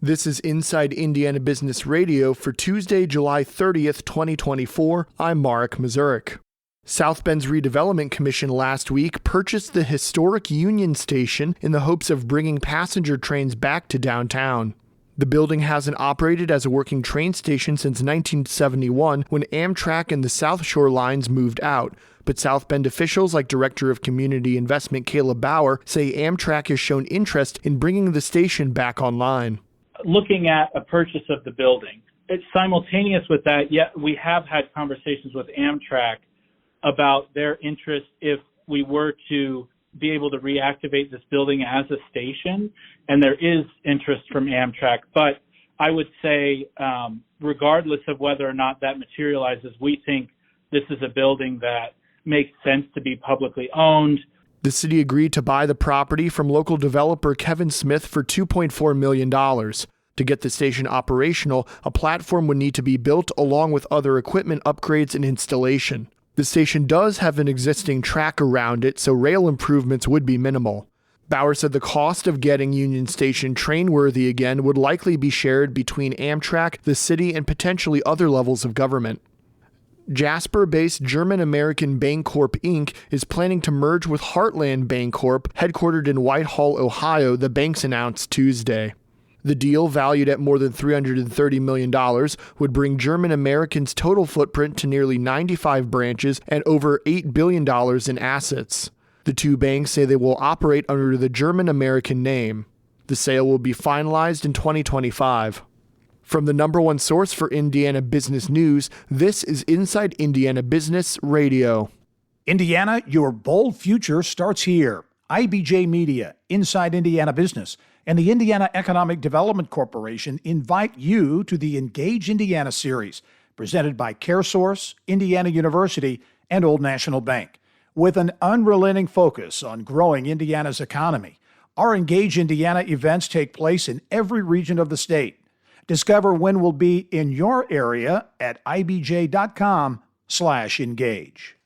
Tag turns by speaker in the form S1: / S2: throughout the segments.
S1: This is Inside Indiana Business Radio for Tuesday, July 30th, 2024. I'm Marek Mazurek. South Bend's Redevelopment Commission last week purchased the historic Union Station in the hopes of bringing passenger trains back to downtown. The building hasn't operated as a working train station since 1971 when Amtrak and the South Shore lines moved out, but South Bend officials like Director of Community Investment Caleb Bauer say Amtrak has shown interest in bringing the station back online.
S2: Looking at a purchase of the building, it's simultaneous with that, yet we have had conversations with Amtrak about their interest if we were to be able to reactivate this building as a station, and there is interest from Amtrak. But I would say, regardless of whether or not that materializes, we think this is a building that makes sense to be publicly owned.
S1: The city agreed to buy the property from local developer Kevin Smith for $2.4 million. To get the station operational, a platform would need to be built along with other equipment upgrades and installation. The station does have an existing track around it, so rail improvements would be minimal. Bauer said the cost of getting Union Station train-worthy again would likely be shared between Amtrak, the city, and potentially other levels of government. Jasper-based German-American Bancorp Inc. is planning to merge with Heartland Bancorp, headquartered in Whitehall, Ohio, the banks announced Tuesday. The deal, valued at more than $330 million, would bring German-American's total footprint to nearly 95 branches and over $8 billion in assets. The two banks say they will operate under the German-American name. The sale will be finalized in 2025. From the number one source for Indiana business news, this is Inside Indiana Business Radio.
S3: Indiana, your bold future starts here. IBJ Media, Inside Indiana Business, and the Indiana Economic Development Corporation invite you to the Engage Indiana series, presented by CareSource, Indiana University, and Old National Bank. With an unrelenting focus on growing Indiana's economy, our Engage Indiana events take place in every region of the state. Discover when we'll be in your area at ibj.com/engage.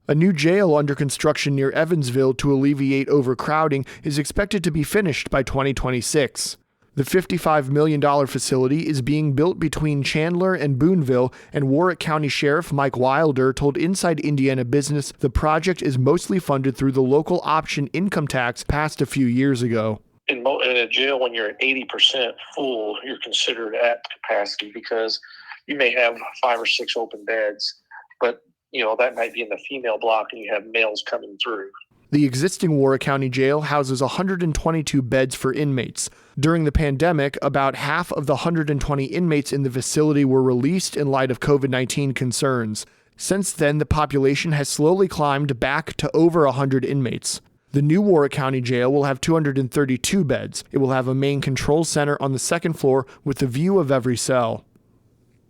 S1: A new jail under construction near Evansville to alleviate overcrowding is expected to be finished by 2026. The $55 million facility is being built between Chandler and Boonville, and Warwick County Sheriff Mike Wilder told Inside Indiana Business the project is mostly funded through the local option income tax passed a few years ago.
S4: In a jail, when you're at 80% full, you're considered at capacity because you may have 5 or 6 open beds, but that might be in the female block and you have males coming through.
S1: The existing Warwick County Jail houses 122 beds for inmates. During the pandemic, about half of the 120 inmates in the facility were released in light of COVID-19 concerns. Since then, the population has slowly climbed back to over 100 inmates. The new Warwick County Jail will have 232 beds. It will have a main control center on the second floor with a view of every cell.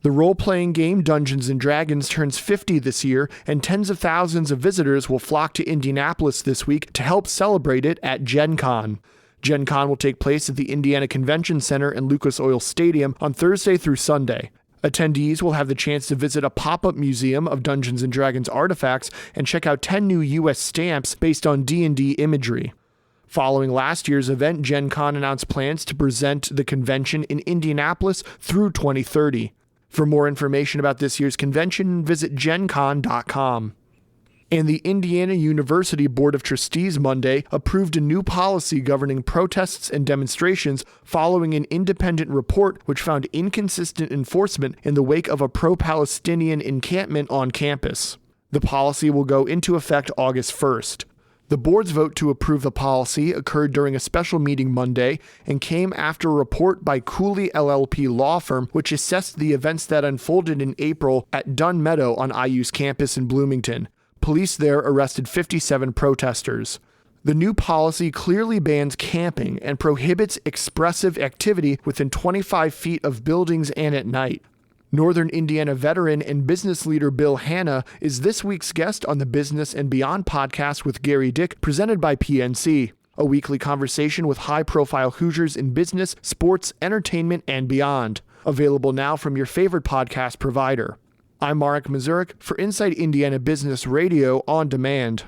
S1: The role-playing game Dungeons & Dragons turns 50 this year, and tens of thousands of visitors will flock to Indianapolis this week to help celebrate it at Gen Con. Gen Con will take place at the Indiana Convention Center and Lucas Oil Stadium on Thursday through Sunday. Attendees will have the chance to visit a pop-up museum of Dungeons & Dragons artifacts and check out 10 new U.S. stamps based on D&D imagery. Following last year's event, Gen Con announced plans to present the convention in Indianapolis through 2030. For more information about this year's convention, visit gencon.com. And the Indiana University Board of Trustees Monday approved a new policy governing protests and demonstrations following an independent report which found inconsistent enforcement in the wake of a pro-Palestinian encampment on campus. The policy will go into effect August 1st. The board's vote to approve the policy occurred during a special meeting Monday and came after a report by Cooley LLP law firm which assessed the events that unfolded in April at Dunn Meadow on IU's campus in Bloomington. Police there arrested 57 protesters. The new policy clearly bans camping and prohibits expressive activity within 25 feet of buildings and at night. Northern Indiana veteran and business leader Bill Hanna is this week's guest on the Business and Beyond podcast with Gary Dick, presented by PNC, a weekly conversation with high-profile Hoosiers in business, sports, entertainment, and beyond. Available now from your favorite podcast provider. I'm Marek Mazurek for Inside Indiana Business Radio on Demand.